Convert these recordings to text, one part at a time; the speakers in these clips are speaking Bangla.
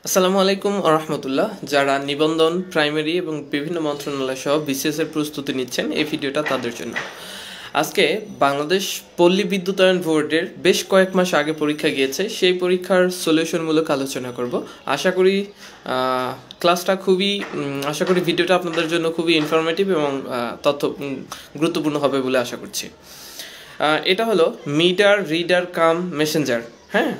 আসসালামু আলাইকুম রহমতুল্লাহ। যারা নিবন্ধন, প্রাইমারি এবং বিভিন্ন মন্ত্রণালয় সহ বিসিএস এর প্রস্তুতি নিচ্ছেন, এই ভিডিওটা তাদের জন্য। আজকে বাংলাদেশ পল্লী বিদ্যুতায়ন বোর্ডের বেশ কয়েক মাস আগে পরীক্ষা গিয়েছে, সেই পরীক্ষার সলিউশনমূলক আলোচনা করব। আশা করি ক্লাসটা আশা করি ভিডিওটা আপনাদের জন্য খুবই ইনফরমেটিভ এবং তথ্য গুরুত্বপূর্ণ হবে বলে আশা করছি। এটা হলো মিটার রিডার কাম মেসেঞ্জার। হ্যাঁ,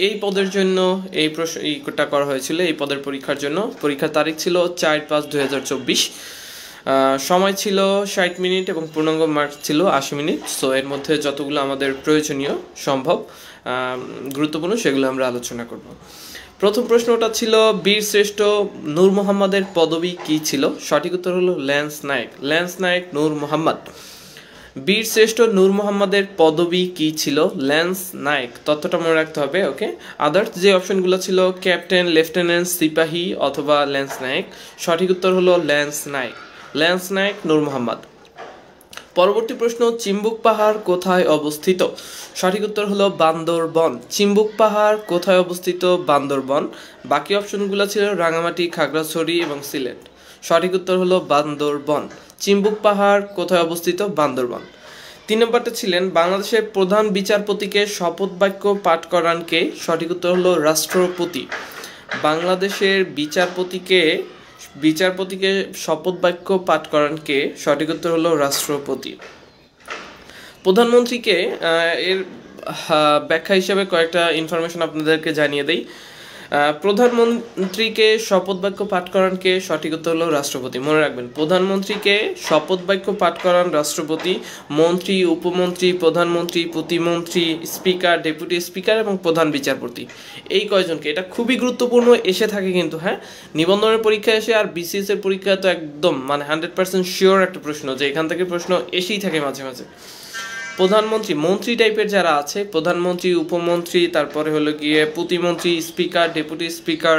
এই পদের জন্য এইটা করা হয়েছিল। এই পদের পরীক্ষার জন্য পরীক্ষার তারিখ ছিল 4/5/2024। সময় ছিল 60 মিনিট এবং পূর্ণাঙ্গ মার্ক ছিল 80 মিনিট। সো এর মধ্যে যতগুলো আমাদের প্রয়োজনীয় সম্ভব গুরুত্বপূর্ণ সেগুলো আমরা আলোচনা করব। প্রথম প্রশ্নটা ছিল, বীর শ্রেষ্ঠ নূর মোহাম্মদের পদবি কি ছিল? সঠিক উত্তর হলো ল্যান্স নায়েক। ল্যান্স নায়েক নূর মোহাম্মদ। বীর শ্রেষ্ঠ নূর মোহাম্মদের পদবি কি ছিল? ল্যান্স নায়েক। তথ্যটা মনে রাখতে হবে। ওকে, আদার্স যে অপশনগুলো ছিল ক্যাপ্টেন, লেফটেন্যান্ট, সিপাহী অথবা ল্যান্স নায়েক। সঠিক উত্তর হলো ল্যান্স নায়েক। ল্যান্স নায়েক নূর মোহাম্মদ। পরবর্তী প্রশ্ন, চিম্বুক পাহাড় কোথায় অবস্থিত? সঠিক উত্তর হলো বান্দরবন। চিম্বুক পাহাড় কোথায় অবস্থিত? বান্দরবন। বাকি অপশনগুলো ছিল রাঙামাটি, খাগড়াছড়ি এবং সিলেট। সঠিক উত্তর হলো বান্দরবন। চিম্বুক পাহাড় কোথায় অবস্থিত? বান্দরবন। 3 নম্বরটা ছিলেন, বাংলাদেশের প্রধান বিচারপতিকে শপথ বাক্য পাঠ করান কে? সঠিক উত্তর হলো রাষ্ট্রপতি। বাংলাদেশের বিচারপতিকে শপথ বাক্য পাঠ করান কে? সঠিক উত্তর হলো রাষ্ট্রপতি। প্রধানমন্ত্রীকে এর ব্যাখ্যা হিসেবে কয়েকটা ইনফরমেশন আপনাদেরকে জানিয়ে দেই। প্রধানমন্ত্রীকে শপথ বাক্য পাঠ করান কে? সঠিক উত্তর হলো রাষ্ট্রপতি। মনে রাখবেন, প্রধানমন্ত্রীকে শপথ বাক্য পাঠ করান রাষ্ট্রপতি। মন্ত্রী, উপমন্ত্রী, প্রধানমন্ত্রী, প্রতিমন্ত্রী, স্পিকার, ডেপুটি স্পিকার এবং প্রধান বিচারপতি, এই কয়জনকে। এটা খুবই গুরুত্বপূর্ণ এসে থাকে কিন্তু। হ্যাঁ, নিবন্ধনের পরীক্ষা এসে আর বিসিএস এর পরীক্ষা তো একদম 100% শিওর একটা প্রশ্ন যে এখান থেকে প্রশ্ন এসেই থাকে মাঝে মাঝে। প্রধানমন্ত্রী, মন্ত্রী টাইপের যারা আছে, প্রধানমন্ত্রী, উপমন্ত্রী, তারপরে হলো গিয়ে প্রতিমন্ত্রী, স্পিকার, ডেপুটি স্পিকার,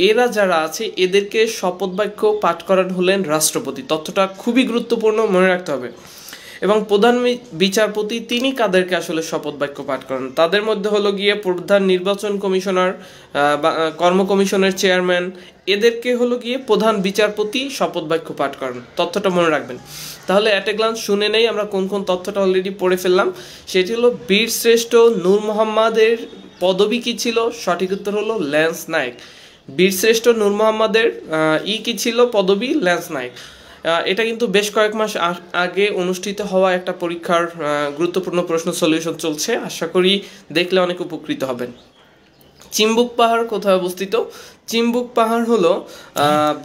এরা যারা আছে এদেরকে শপথ বাক্য পাঠ করান হলেন রাষ্ট্রপতি। তথ্যটা খুবই গুরুত্বপূর্ণ, মনে রাখতে হবে। এবং প্রধান বিচারপতি তিনি কাদেরকে আসলে শপথ বাক্য পাঠ করেন? তাদের মধ্যে হলো গিয়ে প্রধান নির্বাচন কমিশনার, কর্ম কমিশনের চেয়ারম্যান, এদেরকে হলো গিয়ে প্রধান বিচারপতি শপথ বাক্য পাঠ করেন। তথ্যটা মনে রাখবেন। তাহলে অ্যাট এ গ্লান্স শুনে নেই আমরা কোন কোন তথ্যটা অলরেডি পড়ে ফেললাম। সেটি হলো, বীর শ্রেষ্ঠ নূর মোহাম্মদের পদবি কি ছিল? সঠিক উত্তর হলো ল্যান্স নায়েক। বীর শ্রেষ্ঠ নূর মোহাম্মদের কি ছিল পদবি? ল্যান্স নায়েক। এটা কিন্তু বেশ কয়েক মাস আগে অনুষ্ঠিত হওয়া একটা পরীক্ষার গুরুত্বপূর্ণ প্রশ্ন সলিউশন চলছে। আশা করি দেখলে অনেক উপকৃত হবেন। চিম্বুক পাহাড় কোথায় অবস্থিত? চিম্বুক পাহাড় হলো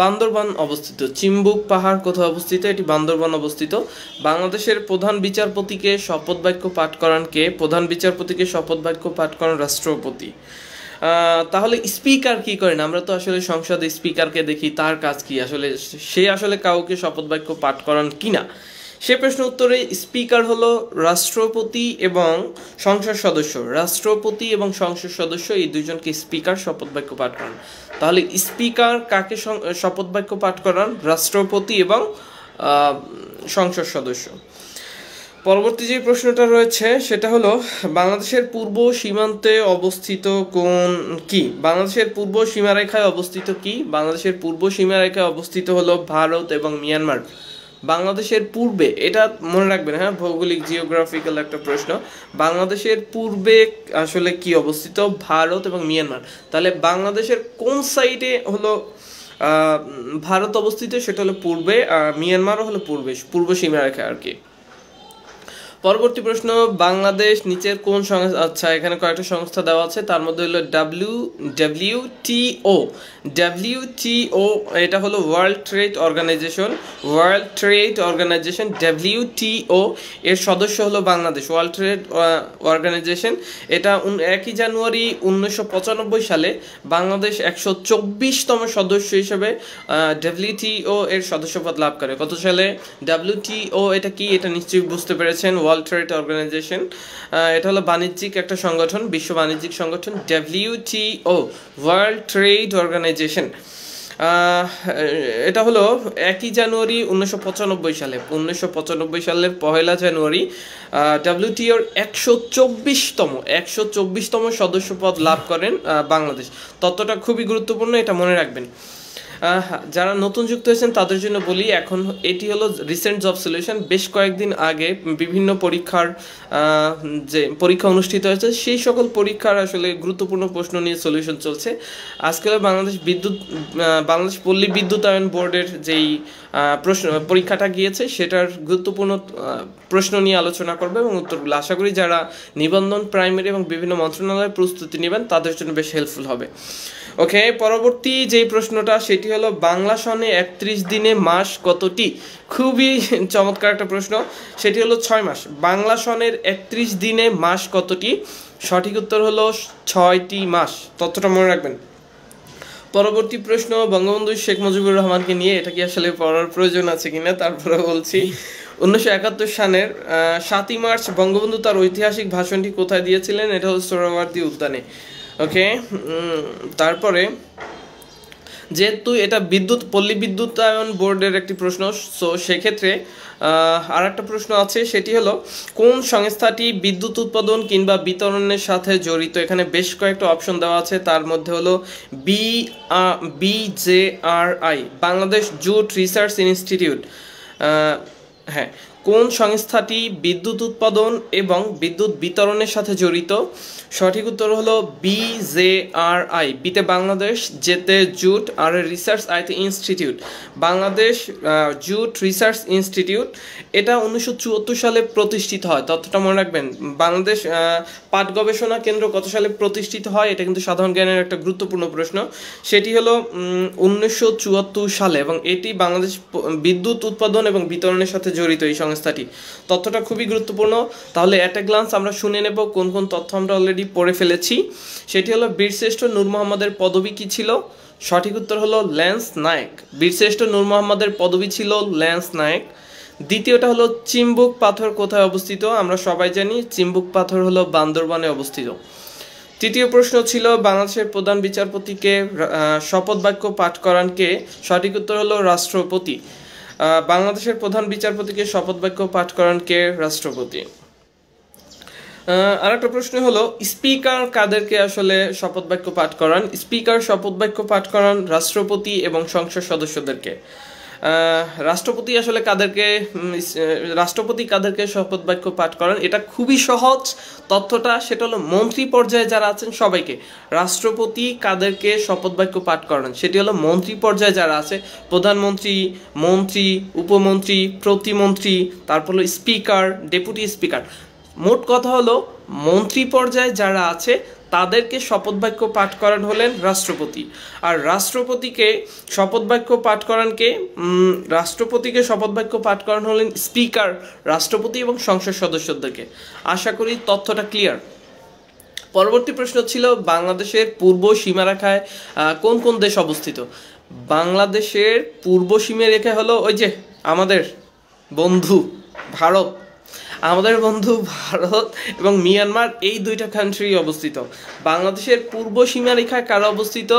বান্দরবান অবস্থিত। চিম্বুক পাহাড় কোথায় অবস্থিত? এটি বান্দরবান অবস্থিত। বাংলাদেশের প্রধান বিচারপতিকে শপথ বাক্য পাঠ করান কে? প্রধান বিচারপতিকে শপথ বাক্য পাঠ করান রাষ্ট্রপতি। তাহলে স্পিকার কি করেন? আমরা তো আসলে সংসদে স্পিকারকে দেখি, তার কাজ কি আসলে? সে আসলে কাউকে শপথ বাক্য পাঠ করান কিনা, সে প্রশ্ন উত্তরে স্পিকার হলো রাষ্ট্রপতি এবং সংসদ সদস্য। রাষ্ট্রপতি এবং সংসদ সদস্য এই দুইজনকে স্পিকার শপথ বাক্য পাঠ করান। তাহলে স্পিকার কাকে শপথ বাক্য পাঠ করান? রাষ্ট্রপতি এবং সংসদ সদস্য। পরবর্তী যে প্রশ্নটা রয়েছে সেটা হলো, বাংলাদেশের পূর্ব সীমান্তে অবস্থিত কি? বাংলাদেশের পূর্ব সীমারেখায় অবস্থিত কি? বাংলাদেশের পূর্ব সীমারেখায় অবস্থিত হলো ভারত এবং মিয়ানমার। বাংলাদেশের পূর্বে, এটা মনে রাখবেন। হ্যাঁ, ভৌগোলিক জিওগ্রাফিক্যাল একটা প্রশ্ন। বাংলাদেশের পূর্বে আসলে কি অবস্থিত? ভারত এবং মিয়ানমার। তাহলে বাংলাদেশের কোন সাইডে হলো ভারত অবস্থিত? সেটা হলো পূর্বে, মিয়ানমারও হলো পূর্বে, পূর্ব সীমারেখা আর কি। পরবর্তী প্রশ্ন, বাংলাদেশ নিচের কোন সংস্থা, আচ্ছা এখানে কয়েকটা সংস্থা দেওয়া আছে, তার মধ্যে হলো ডাব্লিউটিও, এটা হলো ওয়ার্ল্ড ট্রেড অর্গানাইজেশন। ডাব্লিউটিও এর সদস্য হলো বাংলাদেশ। ওয়ার্ল্ড ট্রেড অর্গানাইজেশন, এটা 1 জানুয়ারি 1995 সালে বাংলাদেশ 124তম সদস্য হিসেবে ডাব্লিউটিও এর সদস্যপদ লাভ করে। কত সালে? ডাব্লিউটিও এটা কি, এটা নিশ্চয়ই বুঝতে পেরেছেন। ওয়ার্ল্ড ট্রেড অর্গানাইজেশন, এটা হলো বাণিজ্যিক একটা সংগঠন, বিশ্ব বাণিজ্যিক সংগঠন। WTO, world trade organisation. আহ, এটা হলো 1 জানুয়ারি 1995 সালে, 1995 সালের 1 জানুয়ারি ডাব্লিউটিওর 124তম সদস্যপদ লাভ করেন বাংলাদেশ। তথ্যটা খুবই গুরুত্বপূর্ণ, এটা মনে রাখবেন। যারা নতুন যুক্ত হয়েছেন তাদের জন্য বলি, এখন এটি হলো রিসেন্ট জব সলিউশন। বেশ কয়েকদিন আগে বিভিন্ন পরীক্ষার যে পরীক্ষা অনুষ্ঠিত হয়েছে সেই সকল পরীক্ষার আসলে গুরুত্বপূর্ণ প্রশ্ন নিয়ে সলিউশন চলছে। আজকে বাংলাদেশ পল্লী বিদ্যুতায়ন বোর্ডের যেই প্রশ্ন পরীক্ষাটা গিয়েছে সেটার গুরুত্বপূর্ণ প্রশ্ন নিয়ে আলোচনা করবে এবং উত্তরগুলো আশা করি যারা নিবন্ধন, প্রাইমারি এবং বিভিন্ন মন্ত্রণালয়ের প্রস্তুতি নেবেন তাদের জন্য বেশ হেল্পফুল হবে। ওকে, পরবর্তী যেই প্রশ্নটা সেটি হলো বাংলা সনে 31 দিনে মাস কতটি? খুবই চমৎকার একটা প্রশ্ন, সেটি হলো 6 মাস। বাংলা সনের 31 দিনে মাস কতটি? সঠিক উত্তর হলো 6টি মাস। তথ্যটা মনে রাখবেন। পরবর্তী প্রশ্ন বঙ্গবন্ধু শেখ মুজিবুর রহমানকে নিয়ে, এটা কি আসলে পড়ার প্রয়োজন আছে কিনা তারপরে বলছি। 1971 সালের 7ই মার্চ বঙ্গবন্ধু তার ঐতিহাসিক ভাষণটি কোথায় দিয়েছিলেন? এটা হলো সোহরাওয়ার্দী উদ্যানে। ওকে, তারপরে যেহেতু এটা পল্লী বিদ্যুতায়ন বোর্ডের একটি প্রশ্ন, সো সেক্ষেত্রে আর একটা প্রশ্ন আছে, সেটি হলো কোন সংস্থাটি বিদ্যুৎ উৎপাদন কিংবা বিতরণের সাথে জড়িত? এখানে বেশ কয়েকটা অপশন দেওয়া আছে, তার মধ্যে হলো BJRI, Bangladesh jute research institute. হ্যাঁ, কোন সংস্থাটি বিদ্যুৎ উৎপাদন এবং বিদ্যুৎ বিতরণের সাথে জড়িত? সঠিক উত্তর হলো BJRI, বিতে বাংলাদেশ, জেতে জুট, আর রিসার্চ আইতে institute. Bangladesh jute research institute, এটা 1974 সালে প্রতিষ্ঠিত হয়। তথ্যটা মনে রাখবেন। বাংলাদেশ পাট গবেষণা কেন্দ্র কত সালে প্রতিষ্ঠিত হয়? এটা কিন্তু সাধারণ জ্ঞানের একটা গুরুত্বপূর্ণ প্রশ্ন। সেটি হলো 1974 সালে এবং এটি বাংলাদেশ বিদ্যুৎ উৎপাদন এবং বিতরণের সাথে জড়িত এই সংস্থাটি। তথ্যটা খুবই গুরুত্বপূর্ণ। তাহলে অ্যাট এ গ্লান্স আমরা শুনে নেব কোন কোন তথ্য আমরা অলরেডি পড়ে ফেলেছি। সেটি হলো বীরশ্রেষ্ঠ নূর মোহাম্মদের পদবি কি ছিল? সঠিক উত্তর হলো ল্যান্স নায়েক। বীরশ্রেষ্ঠ নূর মোহাম্মদের পদবি ছিল ল্যান্স নায়েক। দ্বিতীয়টা হলো চিম্বুক পাথর কোথায় অবস্থিত? আমরা সবাই জানি চিম্বুক পাথর হলো বান্দরবানে অবস্থিত। তৃতীয় প্রশ্ন ছিল বাংলাদেশের প্রধান বিচারপতিকে শপথ বাক্য পাঠ করান কে? সঠিক উত্তর হলো রাষ্ট্রপতি। বাংলাদেশের প্রধান বিচারপতিকে শপথ বাক্য পাঠ করান কে? রাষ্ট্রপতি। আর একটা প্রশ্ন হলো স্পিকার কাদেরকে আসলে শপথ বাক্য পাঠ করান? স্পিকার শপথ বাক্য পাঠ করান রাষ্ট্রপতি এবং সংসদ সদস্যদেরকে। রাষ্ট্রপতি কাদেরকে শপথ বাক্য পাঠ করান? এটা খুবই সহজ তথ্যটা, সেটা হলো মন্ত্রী পর্যায়ে যারা আছেন সবাইকে। রাষ্ট্রপতি কাদেরকে শপথ বাক্য পাঠ করান? সেটি হলো মন্ত্রী পর্যায়ে যারা আছে, প্রধানমন্ত্রী, মন্ত্রী, উপমন্ত্রী, প্রতিমন্ত্রী, তারপর হলো স্পিকার, ডেপুটি স্পিকার। মোট কথা হলো মন্ত্রী পর্যায়ে যারা আছে তাদেরকে শপথ বাক্য পাঠ করান হলেন রাষ্ট্রপতি। আর রাষ্ট্রপতিকে শপথ বাক্য পাঠ করান কে? রাষ্ট্রপতিকে শপথ বাক্য পাঠ করান হলেন স্পিকার, রাষ্ট্রপতি এবং সংসদ সদস্যদেরকে। আশা করি তথ্যটা ক্লিয়ার। পরবর্তী প্রশ্ন ছিল বাংলাদেশের পূর্ব সীমারেখায় কোন কোন দেশ অবস্থিত? বাংলাদেশের পূর্ব সীমারেখায় হলো ওই যে আমাদের বন্ধু ভারত, এবং মিয়ানমার, এই দুইটা কান্ট্রি অবস্থিত। বাংলাদেশের পূর্ব সীমারেখায় কারা অবস্থিত?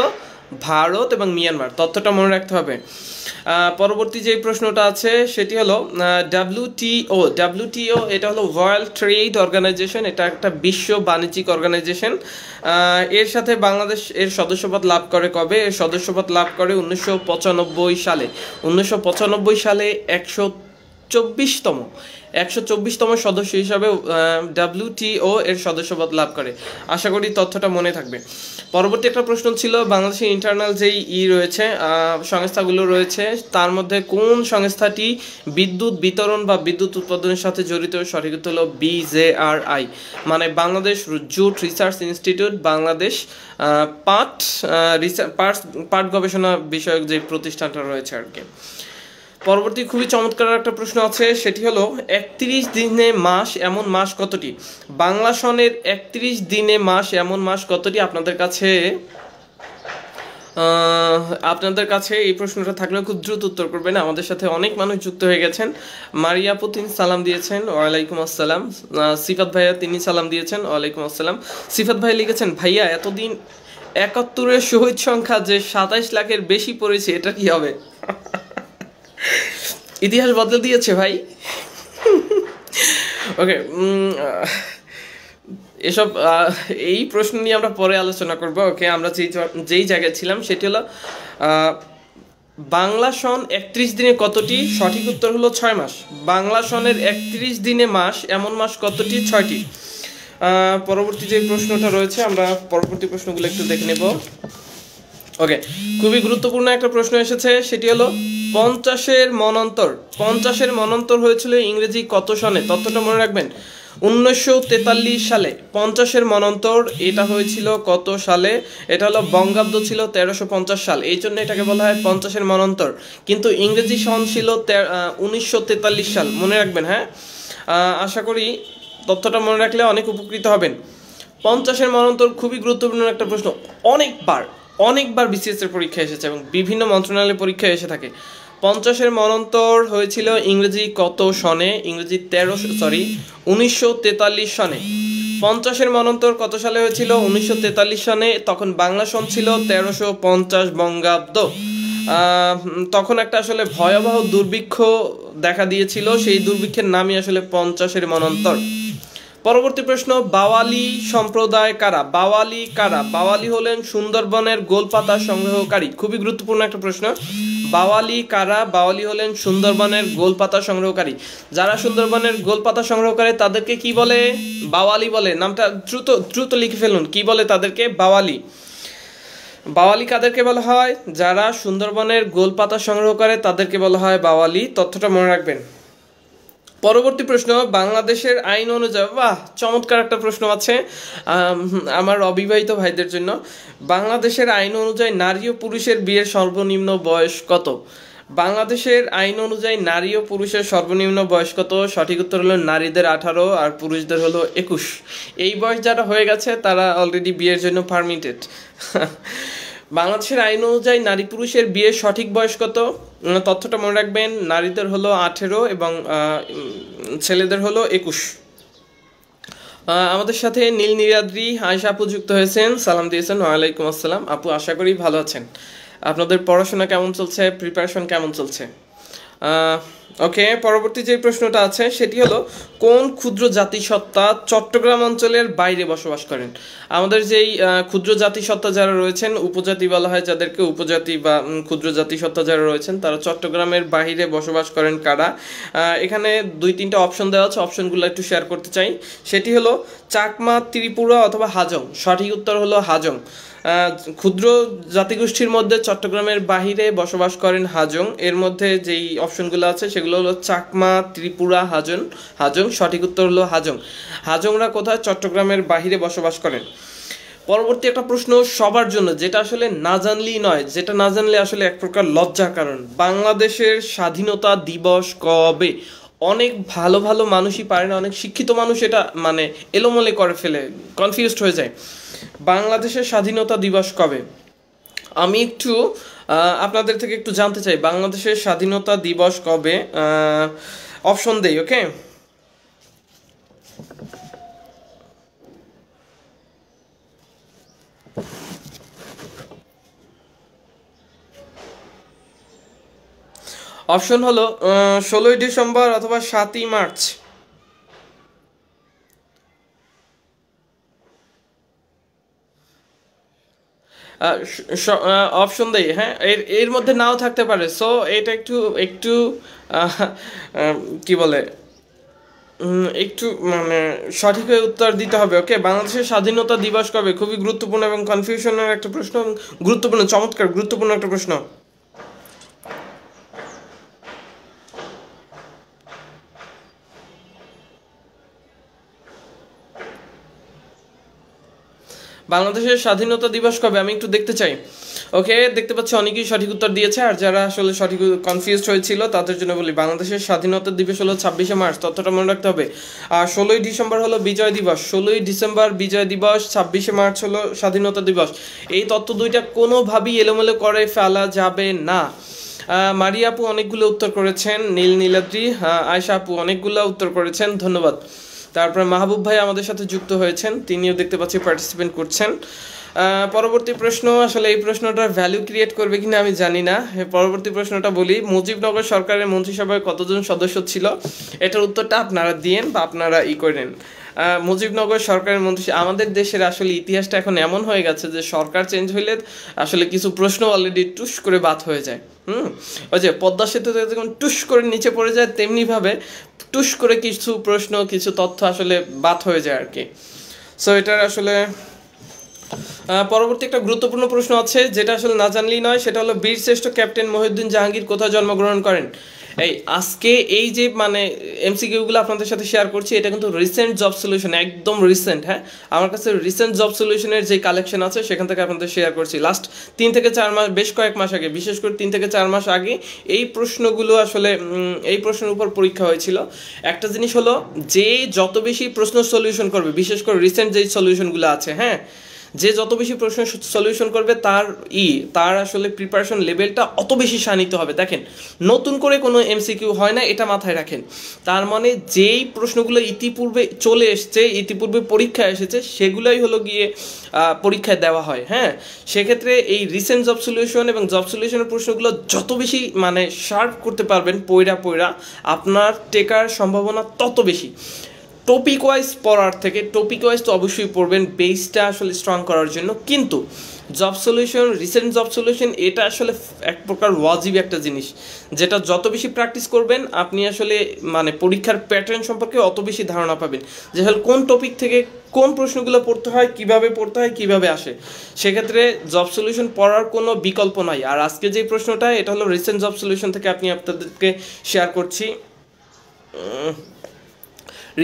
ভারত এবং মিয়ানমার। তথ্যটা মনে রাখতে হবে। পরবর্তী যে প্রশ্নটা আছে সেটি হলো ডাব্লিউটিও এটা হলো ওয়ার্ল্ড ট্রেড অর্গানাইজেশন, এটা একটা বিশ্ব বাণিজ্যিক অর্গানাইজেশন। এর সাথে বাংলাদেশ এর সদস্যপদ লাভ করে কবে? এর সদস্যপদ লাভ করে 1995 সালে। 1995 সালে 124তম সদস্য হিসাবে ডাব্লিউটিও এর সদস্যপদ লাভ করে। আশা করি তথ্যটা মনে থাকবে। পরবর্তী একটা প্রশ্ন ছিল বাংলাদেশের ইন্টারনাল যেই রয়েছে সংস্থাগুলো রয়েছে তার মধ্যে কোন সংস্থাটি বিদ্যুৎ বিতরণ বা বিদ্যুৎ উৎপাদনের সাথে জড়িত? সঠিক উত্তর হলো BJRI, মানে Bangladesh jute research institute, Bangladesh পাট গবেষণা বিষয়ক যে প্রতিষ্ঠানটা রয়েছে আর কি। পরবর্তী খুবই চমৎকার একটা প্রশ্ন আছে, সেটি হলো 31 দিনে মাস এমন মাস কতটি? বাংলা সনের 31 দিনে মাস এমন মাস কতটি? আপনাদের কাছে এই প্রশ্নটা থাকলে খুব দ্রুত উত্তর করবেন। আমাদের সাথে অনেক মানুষ যুক্ত হয়ে গেছেন। মারিয়া পুতিন সালাম দিয়েছেন, ওয়ালাইকুম আসসালাম। সিফাত ভাইয়া তিনি সালাম দিয়েছেন, ওয়ালাইকুম আসসালাম। সিফাত ভাই লিখেছেন ভাইয়া 71-এর শহীদ সংখ্যা যে 27 লাখের বেশি পড়েছে, এটা কি হবে? ইতিহাস বদলে দিয়েছে ভাই। ওকে, এসব এই প্রশ্ন নিয়ে আমরা পরে আলোচনা করব। ওকে, আমরা যেই জায়গায় ছিলাম সেটি হলো বাংলা সন 31 দিনে কতটি? সঠিক উত্তর হলো 6 মাস। বাংলা সনের 31 দিনে মাস, এমন মাস কতটি? 6টি। পরবর্তী যে প্রশ্নটা রয়েছে, আমরা পরবর্তী প্রশ্নগুলো একটু দেখে নেব। ওকে, খুবই গুরুত্বপূর্ণ একটা প্রশ্ন এসেছে, সেটি হলো 50-এর মনন্তর। 50-এর মনন্তর হয়েছিল ইংরেজি কত সনে? তথ্যটা মনে রাখবেন, 1943 সালে 50-এর মনন্তর এটা হয়েছিল কত সালে? এটা হলো বঙ্গাব্দ ছিল 1350 সাল, এই জন্য এটাকে বলা হয় 50-এর মনন্তর। কিন্তু ইংরেজি সন ছিল 1943 সাল, মনে রাখবেন। হ্যাঁ, আশা করি তথ্যটা মনে রাখলে অনেক উপকৃত হবেন। 50-এর মনন্তর খুবই গুরুত্বপূর্ণ একটা প্রশ্ন, অনেকবার বিসিএস এর পরীক্ষা এসেছে এবং বিভিন্ন মন্ত্রণালয়ের পরীক্ষা এসে থাকে। 50-এর মনন্তর হয়েছিল ইংরেজি কত সনে? ইংরেজি 1943 সনে। 50-এর মনন্তর কত সালে হয়েছিল? 1943 সনে। তখন বাংলা সন ছিল 1350 বঙ্গাব্দ। তখন একটা আসলে ভয়াবহ দুর্ভিক্ষ দেখা দিয়েছিল, সেই দুর্ভিক্ষের নামই আসলে 50-এর মনন্তর। পরবর্তী প্রশ্ন, বাওয়ালি সম্প্রদায় কারা? বাওয়ালি কারা? বাওয়ালি হলেন সুন্দরবনের গোলপাতা সংগ্রহকারী। খুবই গুরুত্বপূর্ণ একটা প্রশ্ন, বাওয়ালি কারা? বাওয়ালি হলেন সুন্দরবনের গোলপাতা সংগ্রহকারী। যারা সুন্দরবনের গোলপাতা সংগ্রহ করে তাদেরকে কি বলে? বাওয়ালি বলে। নামটা দ্রুত লিখে ফেলুন, কি বলে তাদেরকে? বাওয়ালি। বাওয়ালি কাদেরকে বলা হয়? যারা সুন্দরবনের গোলপাতা সংগ্রহ করে তাদেরকে বলা হয় বাওয়ালি। তথ্যটা মনে রাখবেন। পরবর্তী প্রশ্ন, বাংলাদেশের আইন অনুযায়ী, বাহ চমৎকার একটা প্রশ্ন আছে আমার অবিবাহিত ভাইদের জন্য। বাংলাদেশের আইন অনুযায়ী নারী ও পুরুষের বিয়ের সর্বনিম্ন বয়স কত? বাংলাদেশের আইন অনুযায়ী নারী ও পুরুষের সর্বনিম্ন বয়স কত? সঠিক উত্তর হলো নারীদের 18 আর পুরুষদের হলো 21। এই বয়স যারা হয়ে গেছে তারা অলরেডি বিয়ের জন্য পারমিটেড। বাংলাদেশের আইন অনুযায়ী নারী পুরুষের বিয়ের সঠিক বয়স কত? তথ্যটা মনে রাখবেন, নারীদের হলো 18 এবং ছেলেদের হলো 21। আমাদের সাথে নীল নীলাদ্রি আয়েশা আপু যুক্ত হয়েছেন, সালাম দিয়েছেন। ওয়ালাইকুম আসসালাম আপু, আশা করি ভালো আছেন। আপনাদের পড়াশোনা কেমন চলছে? প্রিপারেশন কেমন চলছে? ওকে, পরবর্তী যে প্রশ্নটা আছে সেটি হলো, কোন ক্ষুদ্র জাতিসত্তা চট্টগ্রাম অঞ্চলের বাইরে বসবাস করেন? আমাদের যেই ক্ষুদ্র জাতিসত্তা যারা রয়েছেন, উপজাতি বলা হয় যাদেরকে, উপজাতি বা ক্ষুদ্র জাতিসত্তা যারা রয়েছেন তারা চট্টগ্রামের বাইরে বসবাস করেন কারা? এখানে 2-3টা অপশন দেওয়া আছে, অপশনগুলো একটু শেয়ার করতে চাই। সেটি হলো চাকমা, ত্রিপুরা অথবা হাজং। সঠিক উত্তর হলো হাজং। ক্ষুদ্র জাতিগোষ্ঠীর মধ্যে চট্টগ্রামের বাহিরে বসবাস করেন হাজং। এর মধ্যে যেই অপশনগুলো আছে সেগুলো হলো চাকমা, ত্রিপুরা, হাজং। সঠিক উত্তর হলো হাজং। হাজংরা কোথায়? চট্টগ্রামের বাহিরে বসবাস করেন। পরবর্তী একটা প্রশ্ন সবার জন্য, যেটা আসলে না জানলেই নয়, যেটা না জানলে আসলে এক প্রকার লজ্জার কারণ। বাংলাদেশের স্বাধীনতা দিবস কবে? অনেক ভালো মানুষই পারে না, অনেক শিক্ষিত মানুষ এটা মানে এলোমেলো করে ফেলে, কনফিউজড হয়ে যায়। বাংলাদেশের স্বাধীনতা দিবস কবে? আমি একটু আপনাদের থেকে একটু জানতে চাই, বাংলাদেশের স্বাধীনতা দিবস কবে? অপশন দেই। ওকে, অপশন হলো 16ই ডিসেম্বর অথবা 7ই মার্চ। অপশন দেই, হ্যাঁ, এর মধ্যে নাও থাকতে পারে। সো এটা একটু কি বলে, একটু মানে সঠিক উত্তর দিতে হবে। ওকে, বাংলাদেশের স্বাধীনতা দিবস কবে? খুবই গুরুত্বপূর্ণ এবং কনফিউশনের একটা প্রশ্ন, গুরুত্বপূর্ণ, চমৎকার গুরুত্বপূর্ণ একটা প্রশ্ন। বাংলাদেশের স্বাধীনতা দিবস কবে? আমি একটু দেখতে চাই। ওকে, দেখতে পাচ্ছি অনেকেই সঠিক উত্তর দিয়েছে, আর যারা আসলে সঠিক কনফিউজড হয়েছিল তাদের জন্য বলি, বাংলাদেশের স্বাধীনতা দিবস হলো 26শে মার্চ। তথ্যটা মনে রাখতে হবে। আর 16ই ডিসেম্বর হলো বিজয় দিবস। 16ই ডিসেম্বর বিজয় দিবস, 26শে মার্চ হলো স্বাধীনতা দিবস। এই তথ্য দুইটা কোনোভাবেই এলোমেলো করে ফেলা যাবে না। মারিয়া আপু অনেকগুলো উত্তর করেছেন, নীলাদ্রি, আয়েশা আপু অনেকগুলো উত্তর করেছেন, ধন্যবাদ। তারপরে মাহবুব ভাই আমাদের সাথে যুক্ত হয়েছেন, তিনিও দেখতে পাচ্ছি পার্টিসিপেন্ট করছেন। পরবর্তী প্রশ্ন, আসলে এই প্রশ্নটা ভ্যালু ক্রিয়েট করবে কিনা আমি জানি না। পরবর্তী প্রশ্নটা বলি, মুজিবনগর সরকারের মন্ত্রিসভায় কতজন সদস্য ছিল? এটার উত্তরটা আপনারা দিয়েন বা আপনারা করেন। মুজিবনগর সরকারের মন্ত্রী, আমাদের দেশের আসলে ইতিহাসটা এখন এমন হয়ে গেছে যে সরকার চেঞ্জ হইলে আসলে কিছু প্রশ্ন অলরেডি টুস করে বাদ হয়ে যায়। ওই যে পদ্মা সেতুতে যখন টুস করে নিচে পড়ে যায়, তেমনিভাবে টুস করে কিছু প্রশ্ন, কিছু তথ্য আসলে বাদ হয়ে যায় আর কি। সো এটার আসলে পরবর্তী একটা গুরুত্বপূর্ণ প্রশ্ন আছে, যেটা আসলে না জানলেই নয়। সেটা হলো, বীরশ্রেষ্ঠ ক্যাপ্টেন মহিউদ্দিন জাহাঙ্গীর কোথায় জন্মগ্রহণ করেন? আজকে এই যে এমসিকিউগুলো আপনাদের সাথে শেয়ার করছি, এটা কিন্তু রিসেন্ট জব সলিউশন, একদম রিসেন্ট। হ্যাঁ, আমার কাছে রিসেন্ট জব সলিউশনের যে কালেকশন আছে সেখান থেকে আপনাদের শেয়ার করছি। লাস্ট 3 থেকে 4 মাস, বেশ কয়েক মাস আগে, বিশেষ করে 3 থেকে 4 মাস আগে এই প্রশ্নগুলো আসলে এই প্রশ্নের উপর পরীক্ষা হয়েছিল। একটা জিনিস হলো, যে যত বেশি প্রশ্ন সলিউশন করবে, বিশেষ করে রিসেন্ট যেই সলিউশনগুলো আছে, হ্যাঁ, যে যত বেশি প্রশ্ন সলিউশন করবে তার আসলে প্রিপারেশন লেভেলটা অত বেশি শানিত হবে। দেখেন, নতুন করে কোনো এমসিকিউ হয় না, এটা মাথায় রাখেন। তার মানে যেই প্রশ্নগুলো ইতিপূর্বে চলে এসছে, ইতিপূর্বে পরীক্ষায় এসেছে, সেগুলোই হলো গিয়ে পরীক্ষায় দেওয়া হয়। হ্যাঁ, সেক্ষেত্রে এই রিসেন্ট জব সলিউশন এবং জব সলিউশনের প্রশ্নগুলো যত বেশি শার্প করতে পারবেন পয়রা, আপনার টেকার সম্ভাবনা তত বেশি। টপিক ওয়াইজ পড়ার থেকে, টপিক ওয়াইজ তো অবশ্যই পড়বেন বেসটা আসলে স্ট্রং করার জন্য, কিন্তু job solution, recent job solution, এটা আসলে এক প্রকার ওয়াজিব একটা জিনিস, যেটা যত বেশি প্র্যাকটিস করবেন আপনি আসলে পরীক্ষার প্যাটার্ন সম্পর্কে অত বেশি ধারণা পাবেন, যে আসলে কোন টপিক থেকে কোন প্রশ্নগুলো পড়তে হয়, কিভাবে আসে। সেক্ষেত্রে জব সলিউশন পড়ার কোনো বিকল্প নাই। আর আজকে যে প্রশ্নটা, এটা হলো রিসেন্ট জব সলিউশন থেকে আপনাদেরকে শেয়ার করছি।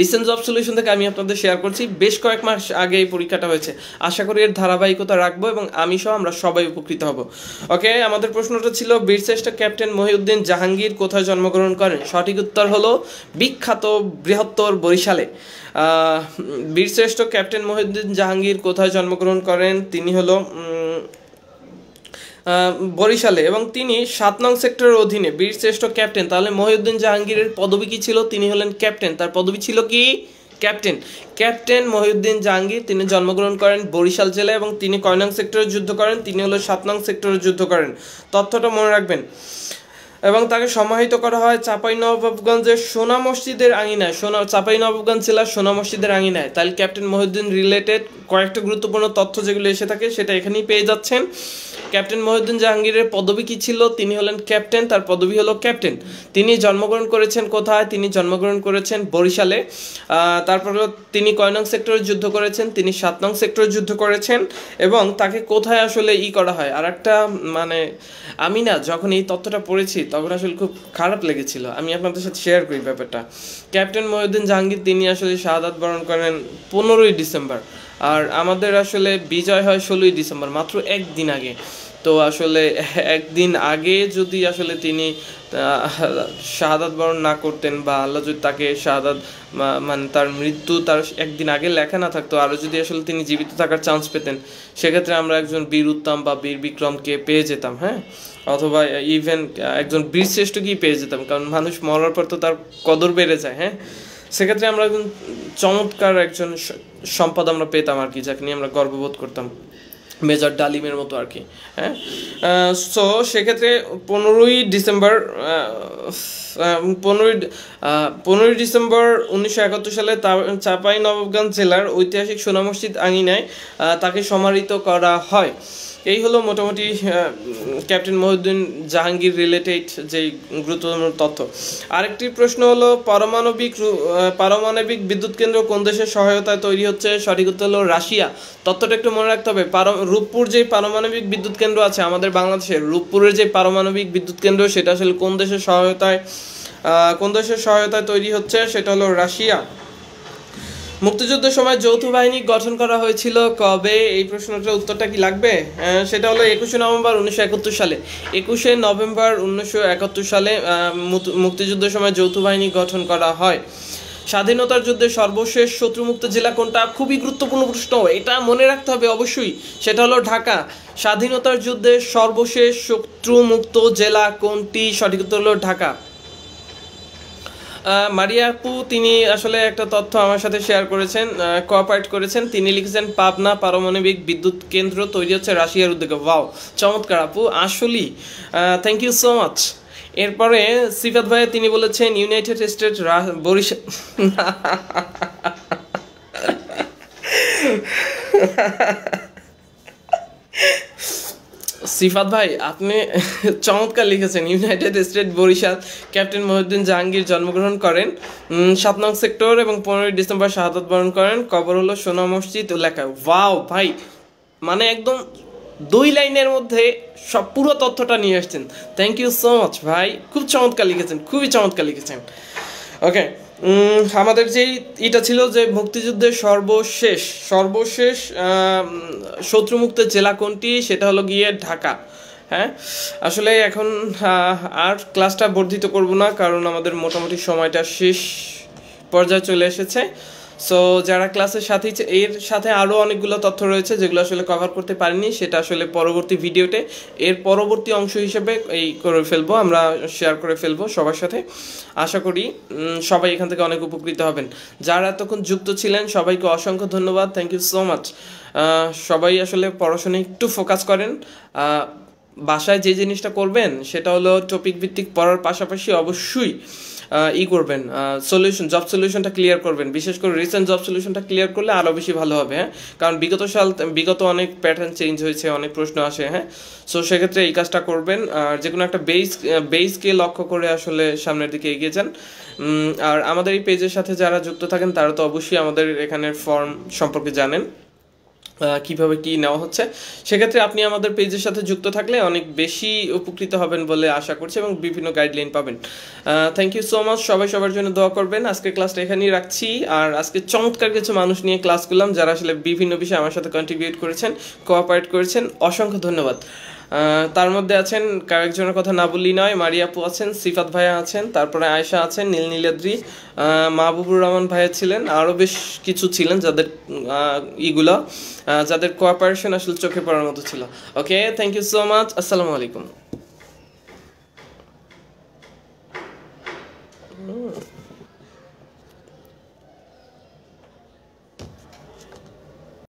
রিসেন্ট জব সলিউশন থেকে আমি আপনাদের শেয়ার করছি। বেশ কয়েক মাস আগে এই পরীক্ষাটা হয়েছে। আশা করি এর ধারাবাহিকতা রাখবো এবং আমি সহ আমরা সবাই উপকৃত হব। ওকে, আমাদের প্রশ্নটা ছিল, বীরশ্রেষ্ঠ ক্যাপ্টেন মহিউদ্দিন জাহাঙ্গীর কোথায় জন্মগ্রহণ করেন? সঠিক উত্তর হলো বিখ্যাত বৃহত্তর বরিশালে। বীরশ্রেষ্ঠ ক্যাপ্টেন মহিউদ্দিন জাহাঙ্গীর কোথায় জন্মগ্রহণ করেন? তিনি হলো বরিশালে, এবং তিনি 7 নং সেক্টরের অধীনে বীরশ্রেষ্ঠ ক্যাপ্টেন। তাহলে মহিউদ্দিন জাহাঙ্গীরের পদবি কি ছিল? তিনি হলেন ক্যাপ্টেন। তার পদবি ছিল কি? ক্যাপ্টেন। ক্যাপ্টেন মহিউদ্দিন জাহাঙ্গীর, তিনি জন্মগ্রহণ করেন বরিশাল জেলায়, এবং তিনি কয় নং সেক্টরে যুদ্ধ করেন? তিনি হলো 7 নং সেক্টরে যুদ্ধ করেন। তথ্যটা মনে রাখবেন। এবং তাকে সমাহিত করা হয় চাঁপাইনবাবগঞ্জের সোনা মসজিদের আঙিনায়, চাঁপাইনবাবগঞ্জ জেলার সোনা মসজিদের আঙিনায়। তাহলে ক্যাপ্টেন মহিউদ্দিন রিলেটেড কয়েকটা গুরুত্বপূর্ণ তথ্য যেগুলো এসে থাকে, সেটা এখানেই পেয়ে যাচ্ছেন। ক্যাপ্টেন মহিউদ্দিন জাহাঙ্গীরের পদবি কি ছিল? তিনি হলেন ক্যাপ্টেন, তার পদবি হলো ক্যাপ্টেন। তিনি জন্মগ্রহণ করেছেন কোথায়? তিনি জন্মগ্রহণ করেছেন বরিশালে। তারপর তিনি কয় নং সেক্টরে যুদ্ধ করেছেন? তিনি 7 নং সেক্টরে যুদ্ধ করেছেন। এবং তাকে কোথায় আসলে করা হয়? আর একটা আমি যখন এই তথ্যটা পড়েছি তখন আসলে খুব খারাপ লেগেছিল। আমি আপনাদের সাথে শেয়ার করি ব্যাপারটা। ক্যাপ্টেন মহিউদ্দিন জাহাঙ্গীর, তিনি আসলে শাহাদাত বরণ করেন 15ই ডিসেম্বর, আর আমাদের আসলে বিজয় হয় 16ই ডিসেম্বর, মাত্র একদিন আগে। তো আসলে একদিন আগে যদি আসলে তিনি শাহাদাত বরণ না করতেন, বা আল্লাহ যদি তাকে শাহাদাত তার মৃত্যু তার একদিন আগে লেখা না থাকতো, আরও যদি আসলে তিনি জীবিত থাকার চান্স পেতেন, সেক্ষেত্রে আমরা একজন বীর উত্তম বা বীর বিক্রমকে পেয়ে যেতাম। হ্যাঁ, অথবা ইভেন একজন বীরশ্রেষ্ঠকেই পেয়ে যেতাম, কারণ মানুষ মরার পর তো তার কদর বেড়ে যায়। হ্যাঁ, সেক্ষেত্রে আমরা একজন চমৎকার একজন সম্পদ আমরা পেতাম আর কি, যাকে নিয়ে আমরা গর্ববোধ করতাম, মেজর ডালিমের মতো আর কি। হ্যাঁ, সো সেক্ষেত্রে 15ই ডিসেম্বর 1971 সালে চাঁপাইনবাবগঞ্জ জেলার ঐতিহাসিক সোনা মসজিদ আঙিনায় তাকে সমাহিত করা হয়। এই হলো মোটামুটি ক্যাপ্টেন মহিউদ্দিন জাহাঙ্গীর রিলেটেড যেই গুরুত্বপূর্ণ তথ্য। আরেকটি প্রশ্ন হলো, পারমাণবিক বিদ্যুৎ কেন্দ্র কোন দেশের সহায়তায় তৈরি হচ্ছে? সঠিক উত্তর হলো রাশিয়া। তথ্যটা একটু মনে রাখতে হবে। রূপপুর যে পারমাণবিক বিদ্যুৎ কেন্দ্র আছে আমাদের বাংলাদেশের, রূপপুরের যে পারমাণবিক বিদ্যুৎ কেন্দ্র, সেটা আসলে কোন দেশের সহায়তায় তৈরি হচ্ছে? সেটা হলো রাশিয়া। মুক্তিযুদ্ধের সময় যৌথ বাহিনী গঠন করা হয়েছিল কবে? এই প্রশ্নটার উত্তরটা কি লাগবে? সেটা হলো 21 নভেম্বর 1971 সালে। 21 নভেম্বর 1971 সালে মুক্তিযুদ্ধের সময় যৌথ বাহিনী গঠন করা হয়। স্বাধীনতার যুদ্ধে সর্বশেষ শত্রুমুক্ত জেলা কোনটা? খুবই গুরুত্বপূর্ণ প্রশ্ন, এটা মনে রাখতে হবে অবশ্যই। সেটা হলো ঢাকা। স্বাধীনতার যুদ্ধে সর্বশেষ শত্রুমুক্ত জেলা কোনটি? সঠিক উত্তর হলো ঢাকা। মারিয়া আপু তিনি আসলে একটা তথ্য আমার সাথে শেয়ার করেছেন, কোঅপারেট করেছেন। তিনি লিখেছেন পাবনা পারমাণবিক বিদ্যুৎ কেন্দ্র তৈরি হচ্ছে রাশিয়ার উদ্যোগে। ওয়াও, চমৎকার আপু, আসলেই থ্যাংক ইউ সো মাচ। এরপরে সিফাত ভাই তিনি বলেছেন ইউনাইটেড স্টেট বরিশাল। সিফাত ভাই আপনি চমৎকার লিখেছেন, United State Barishal captain Mohiuddin Jahangir জন্মগ্রহণ করেন 7 নং সেক্টর এবং 15 ডিসেম্বর শাহাদাত বরণ করেন। কবর হলো সোনা মসজিদ এলাকায়। ওয়াও ভাই, মানে একদম 2 লাইনের মধ্যে সব পুরো তথ্যটা নিয়ে আসছেন। থ্যাংক ইউ সো মাচ ভাই, খুব চমৎকার লিখেছেন, খুবই চমৎকার লিখেছেন। ওকে, আমাদের যেই এটা ছিল যে মুক্তিযুদ্ধের সর্বশেষ শত্রুমুক্ত জেলা কোনটি, সেটা হলো গিয়ে ঢাকা। হ্যাঁ, আসলে এখন আর ক্লাসটা বর্ধিত করব না, কারণ আমাদের মোটামুটি সময়টা শেষ পর্যায়ে চলে এসেছে। সো যারা ক্লাসের সাথে, এর সাথে আরও অনেকগুলো তথ্য রয়েছে যেগুলো আসলে কভার করতে পারিনি, সেটা আসলে পরবর্তী ভিডিওতে এর পরবর্তী অংশ হিসেবে এই করে ফেলবো, আমরা শেয়ার করে ফেলবো সবার সাথে। আশা করি সবাই এখান থেকে অনেক উপকৃত হবেন। যারা এতক্ষণ যুক্ত ছিলেন সবাইকে অসংখ্য ধন্যবাদ, থ্যাংক ইউ সো মাচ। সবাই আসলে পড়াশোনায় একটু ফোকাস করেন। বাসায় যে জিনিসটা করবেন সেটা হলো টপিক ভিত্তিক পড়ার পাশাপাশি অবশ্যই করবেন, জব সলিউশনটা ক্লিয়ার করবেন। বিশেষ করে রিসেন্ট জব সলিউশনটা ক্লিয়ার করলে আরও বেশি ভালো হবে। হ্যাঁ, কারণ বিগত অনেক প্যাটার্ন চেঞ্জ হয়েছে, অনেক প্রশ্ন আসে। হ্যাঁ, সো সেক্ষেত্রে এই কাজটা করবেন। আর যে কোনো একটা বেসকে লক্ষ্য করে আসলে সামনের দিকে এগিয়ে যান। আর আমাদের এই পেজের সাথে যারা যুক্ত থাকেন তারা তো অবশ্যই আমাদের এখানের ফর্ম সম্পর্কে জানেন, কিভাবে কি নেওয়া হচ্ছে। সেক্ষেত্রে আপনি আমাদের পেজের সাথে যুক্ত থাকলে অনেক বেশি উপকৃত হবেন বলে আশা করছি এবং বিভিন্ন গাইডলাইন পাবেন। থ্যাংক ইউ সো মাচ, সবাই সবার জন্য দোয়া করবেন। আজকের ক্লাসটা এখানেই রাখছি। আর আজকে চমৎকার কিছু মানুষ নিয়ে ক্লাস করলাম যারা আসলে বিভিন্ন বিষয়ে আমার সাথে কন্ট্রিবিউট করেছেন, কোঅপারেট করেছেন, অসংখ্য ধন্যবাদ। তার মধ্যে আছেন, কয়েকজনের কথা না বললেই নয়, মারিয়া আপু আছেন, সিফাত ভাইয়া আছেন, তারপরে আয়েশা আছেন, নীলাদ্রি, মাহবুবুর রহমান ভাইয়া ছিলেন, আরও বেশ কিছু ছিলেন যাদের যাদের কোঅপারেশন আসলে চোখে পড়ার মতো ছিল। ওকে, থ্যাংক ইউ সো মাচ, আসসালামু আলাইকুম।